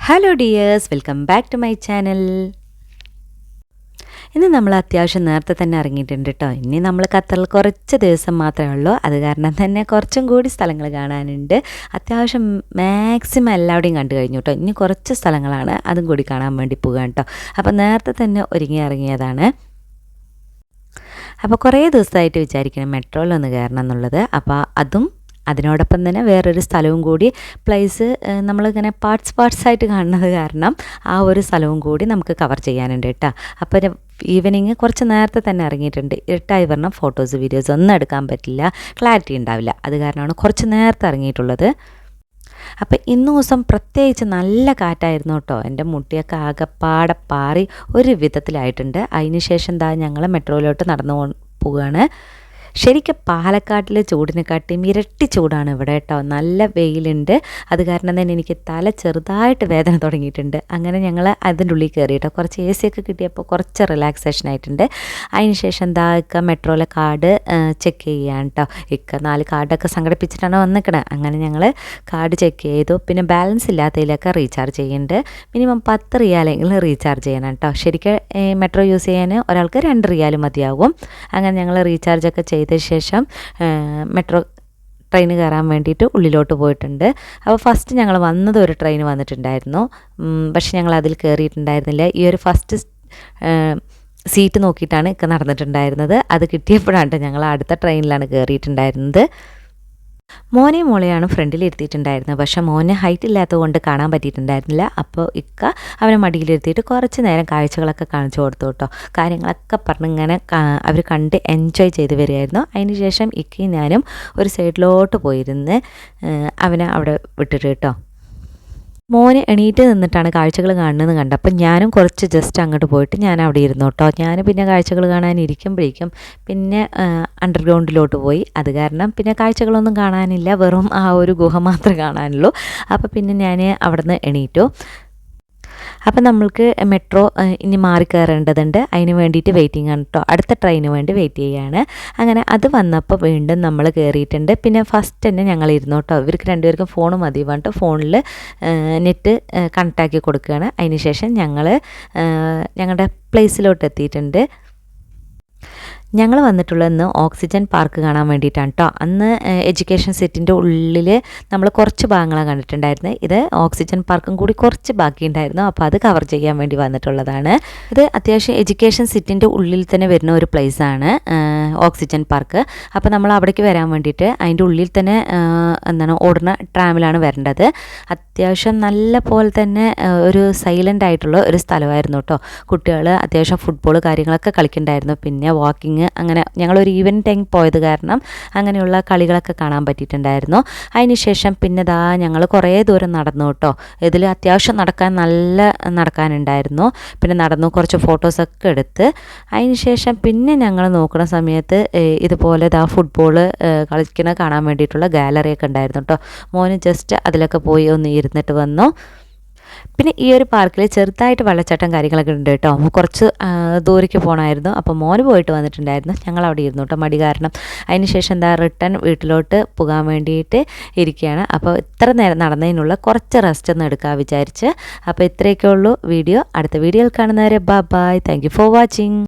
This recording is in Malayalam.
Hello dears, welcome back to my channel. ഇന്ന് നമ്മൾ അത്യാവശ്യം നേരത്തെ തന്നെ ഇറങ്ങിയിട്ടുണ്ട് കേട്ടോ. ഇനി നമ്മൾ ഖത്തറിൽ കുറച്ച് ദിവസം മാത്രമേ ഉള്ളൂ. അത് കാരണം തന്നെ കുറച്ചും കൂടി സ്ഥലങ്ങൾ കാണാനുണ്ട്. അത്യാവശ്യം മാക്സിമം എല്ലാവരുടെയും കണ്ടു കഴിഞ്ഞു കേട്ടോ. ഇനി കുറച്ച് സ്ഥലങ്ങളാണ്, അതും കൂടി കാണാൻ വേണ്ടി പോകാൻ കേട്ടോ. അപ്പോൾ നേരത്തെ തന്നെ ഒരുങ്ങി ഇറങ്ങിയതാണ്. അപ്പോൾ കുറേ ദിവസമായിട്ട് വിചാരിക്കണം മെട്രോയിലൊന്ന് കയറണം എന്നുള്ളത്. അപ്പോൾ അതിനോടൊപ്പം തന്നെ വേറൊരു സ്ഥലവും കൂടി പ്ലേസ് നമ്മളിങ്ങനെ പാർട്സായിട്ട് കാണുന്നത് കാരണം ആ ഒരു സ്ഥലവും കൂടി നമുക്ക് കവർ ചെയ്യാനുണ്ട് കേട്ടോ. അപ്പോൾ ഈവനിങ് കുറച്ച് നേരത്തെ തന്നെ ഇറങ്ങിയിട്ടുണ്ട്. ഇരുട്ടായി പറഞ്ഞാൽ ഫോട്ടോസ് വീഡിയോസ് ഒന്നും എടുക്കാൻ പറ്റില്ല, ക്ലാരിറ്റി ഉണ്ടാവില്ല. അത് കാരണമാണ് കുറച്ച് നേരത്തെ ഇറങ്ങിയിട്ടുള്ളത്. അപ്പോൾ ഇന്ന് ദിവസം പ്രത്യേകിച്ച് നല്ല കാറ്റായിരുന്നു കേട്ടോ. എൻ്റെ മുട്ടിയൊക്കെ ആകെപ്പാടെ പാറി ഒരു വിധത്തിലായിട്ടുണ്ട്. അതിന് ശേഷം ഞങ്ങൾ മെട്രോയിലോട്ട് നടന്നു പോവുകയാണ്. ശരിക്കും പാലക്കാട്ടിലെ ചൂടിനെക്കാട്ടിയും ഇരട്ടി ചൂടാണ് ഇവിടെ കേട്ടോ. നല്ല വെയിലുണ്ട്. അത് കാരണം തന്നെ എനിക്ക് തല ചെറുതായിട്ട് വേദന തുടങ്ങിയിട്ടുണ്ട്. അങ്ങനെ ഞങ്ങൾ അതിൻ്റെ ഉള്ളിൽ കയറി കേട്ടോ. കുറച്ച് എ സി ഒക്കെ കിട്ടിയപ്പോൾ കുറച്ച് റിലാക്സേഷൻ ആയിട്ടുണ്ട്. അതിന് ശേഷം ഇക്ക മെട്രോയിലെ കാർഡ് ചെക്ക് ചെയ്യാൻ കേട്ടോ. 4 കാർഡൊക്കെ സംഘടിപ്പിച്ചിട്ടാണ് വന്നിക്കണത്. അങ്ങനെ ഞങ്ങൾ കാർഡ് ചെക്ക് ചെയ്തു. പിന്നെ ബാലൻസ് ഇല്ലാത്തതിലൊക്കെ റീചാർജ് ചെയ്യുന്നുണ്ട്. മിനിമം 10 റിയാലെങ്കിലും റീചാർജ് ചെയ്യണം കേട്ടോ. ശരിക്കും മെട്രോ യൂസ് ചെയ്യാൻ ഒരാൾക്ക് 2 റിയാൽ മതിയാകും. അങ്ങനെ ഞങ്ങൾ റീചാർജൊക്കെ ചെയ്ത ശേഷം മെട്രോ ട്രെയിൻ കയറാൻ വേണ്ടിയിട്ട് ഉള്ളിലോട്ട് പോയിട്ടുണ്ട്. അപ്പോൾ ഫസ്റ്റ് ഞങ്ങൾ വന്നത് ഒരു ട്രെയിൻ വന്നിട്ടുണ്ടായിരുന്നു. പക്ഷെ ഞങ്ങൾ അതിൽ കയറിയിട്ടുണ്ടായിരുന്നില്ല. ഈ ഒരു ഫസ്റ്റ് സീറ്റ് നോക്കിയിട്ടാണ് നടന്നിട്ടുണ്ടായിരുന്നത്. അത് കിട്ടിയപ്പോഴാണ് ഞങ്ങൾ അടുത്ത ട്രെയിനിലാണ് കയറിയിട്ടുണ്ടായിരുന്നത്. മോനെയും മോളെയാണ് ഫ്രണ്ടിൽ ഇരുത്തിയിട്ടുണ്ടായിരുന്നത്. പക്ഷേ മോന് ഹൈറ്റ് ഇല്ലാത്തത് കൊണ്ട് കാണാൻ പറ്റിയിട്ടുണ്ടായിരുന്നില്ല. അപ്പോൾ അവനെ മടിയിലിരുത്തിയിട്ട് കുറച്ച് നേരം കാഴ്ചകളൊക്കെ കാണിച്ചു കൊടുത്തു കേട്ടോ. കാര്യങ്ങളൊക്കെ പറഞ്ഞ് ഇങ്ങനെ അവർ കണ്ട് എൻജോയ് ചെയ്ത് വരികയായിരുന്നു. അതിന് ശേഷം ഇക്കയും ഞാനും ഒരു സൈഡിലോട്ട് പോയിരുന്ന് അവനെ അവിടെ വിട്ടിട്ട് കേട്ടോ. മോന് എണീറ്റ് നിന്നിട്ടാണ് കാഴ്ചകൾ കാണുന്നത് കണ്ടപ്പോൾ ഞാനും കുറച്ച് ജസ്റ്റ് അങ്ങോട്ട് പോയിട്ട് ഞാൻ അവിടെ ഇരുന്നു കേട്ടോ. ഞാൻ പിന്നെ കാഴ്ചകൾ കാണാനിരിക്കുമ്പോഴേക്കും പിന്നെ അണ്ടർഗ്രൗണ്ടിലോട്ട് പോയി. അത് കാരണം പിന്നെ കാഴ്ചകളൊന്നും കാണാനില്ല, വെറും ആ ഒരു ഗുഹ മാത്രമേ കാണാനുള്ളൂ. അപ്പോൾ പിന്നെ ഞാൻ അവിടെ നിന്ന് എണീറ്റു. അപ്പം നമ്മൾക്ക് മെട്രോ ഇനി മാറിക്കയറേണ്ടതുണ്ട്. അതിന് വേണ്ടിയിട്ട് വെയിറ്റിംഗ് ആണ് കേട്ടോ. അടുത്ത ട്രെയിന് വേണ്ടി വെയിറ്റ് ചെയ്യുകയാണ്. അങ്ങനെ അത് വന്നപ്പോൾ വീണ്ടും നമ്മൾ കയറിയിട്ടുണ്ട്. പിന്നെ ഫസ്റ്റ് തന്നെ ഞങ്ങൾ ഇരുന്നു കേട്ടോ. ഇവർക്ക് രണ്ടുപേർക്കും ഫോൺ മതി പറഞ്ഞിട്ട് ഫോണിൽ നെറ്റ് കണക്റ്റാക്കി കൊടുക്കുകയാണ്. അതിന് ശേഷം ഞങ്ങൾ ഞങ്ങളുടെ പ്ലേസിലോട്ട് എത്തിയിട്ടുണ്ട്. ഞങ്ങൾ വന്നിട്ടുള്ളതെന്ന് ഓക്സിജൻ പാർക്ക് കാണാൻ വേണ്ടിയിട്ടാണ് കേട്ടോ. അന്ന് എഡ്യൂക്കേഷൻ സിറ്റിൻ്റെ ഉള്ളിൽ നമ്മൾ കുറച്ച് ഭാഗങ്ങളാണ് കണ്ടിട്ടുണ്ടായിരുന്നത്. ഇത് ഓക്സിജൻ പാർക്കും കൂടി കുറച്ച് ബാക്കിയുണ്ടായിരുന്നു. അപ്പോൾ അത് കവർ ചെയ്യാൻ വേണ്ടി വന്നിട്ടുള്ളതാണ്. ഇത് അത്യാവശ്യം എഡ്യൂക്കേഷൻ സിറ്റിൻ്റെ ഉള്ളിൽ തന്നെ വരുന്ന ഒരു പ്ലേസാണ് ഓക്സിജൻ പാർക്ക്. അപ്പോൾ നമ്മൾ അവിടേക്ക് വരാൻ വേണ്ടിയിട്ട് അതിൻ്റെ ഉള്ളിൽ തന്നെ ഓടുന്ന ട്രാമിലാണ് വരേണ്ടത്. അത്യാവശ്യം നല്ല പോലെ തന്നെ ഒരു സൈലൻ്റ് ആയിട്ടുള്ള ഒരു സ്ഥലമായിരുന്നു കേട്ടോ. കുട്ടികൾ അത്യാവശ്യം ഫുട്ബോൾ കാര്യങ്ങളൊക്കെ കളിക്കുന്നുണ്ടായിരുന്നു. പിന്നെ വാക്കിങ്, അങ്ങനെ ഞങ്ങളൊരു ഈവനിങ് ടൈം പോയത് കാരണം അങ്ങനെയുള്ള കളികളൊക്കെ കാണാൻ പറ്റിയിട്ടുണ്ടായിരുന്നു. അതിന് ശേഷം പിന്നെ ഞങ്ങൾ കുറേ ദൂരം നടന്നു കേട്ടോ. ഇതിൽ അത്യാവശ്യം നല്ല നടക്കാനുണ്ടായിരുന്നു. പിന്നെ നടന്നു കുറച്ച് ഫോട്ടോസൊക്കെ എടുത്ത് അതിന് ശേഷം പിന്നെ ഞങ്ങൾ നോക്കുന്ന സമയത്ത് ഇതുപോലെ ഫുട്ബോൾ കളിക്കുന്ന കാണാൻ വേണ്ടിയിട്ടുള്ള ഗാലറിയൊക്കെ ഉണ്ടായിരുന്നു കേട്ടോ. മോന് ജസ്റ്റ് അതിലൊക്കെ പോയി ഒന്ന് ഇരുന്നിട്ട് വന്നു. പിന്നെ ഈ ഒരു പാർക്കിൽ ചെറുതായിട്ട് വെള്ളച്ചാട്ടം കാര്യങ്ങളൊക്കെ ഉണ്ട് കേട്ടോ. കുറച്ച് ദൂരേക്ക് പോകണമായിരുന്നു. അപ്പോൾ മോന് പോയിട്ട് വന്നിട്ടുണ്ടായിരുന്നു. ഞങ്ങൾ അവിടെ ഇരുന്നു കേട്ടോ, മടി കാരണം. അതിന് ശേഷം റിട്ടേൺ വീട്ടിലോട്ട് പോകാൻ വേണ്ടിയിട്ട് ഇരിക്കുകയാണ്. അപ്പോൾ ഇത്ര നേരം നടന്നതിനുള്ള കുറച്ച് റെസ്റ്റ് ഒന്ന് എടുക്കാൻ വിചാരിച്ച്. അപ്പോൾ ഇത്രയൊക്കെ ഉള്ളൂ വീഡിയോ. അടുത്ത വീഡിയോയിൽ കാണുന്നവരെ bye. Thank you for watching.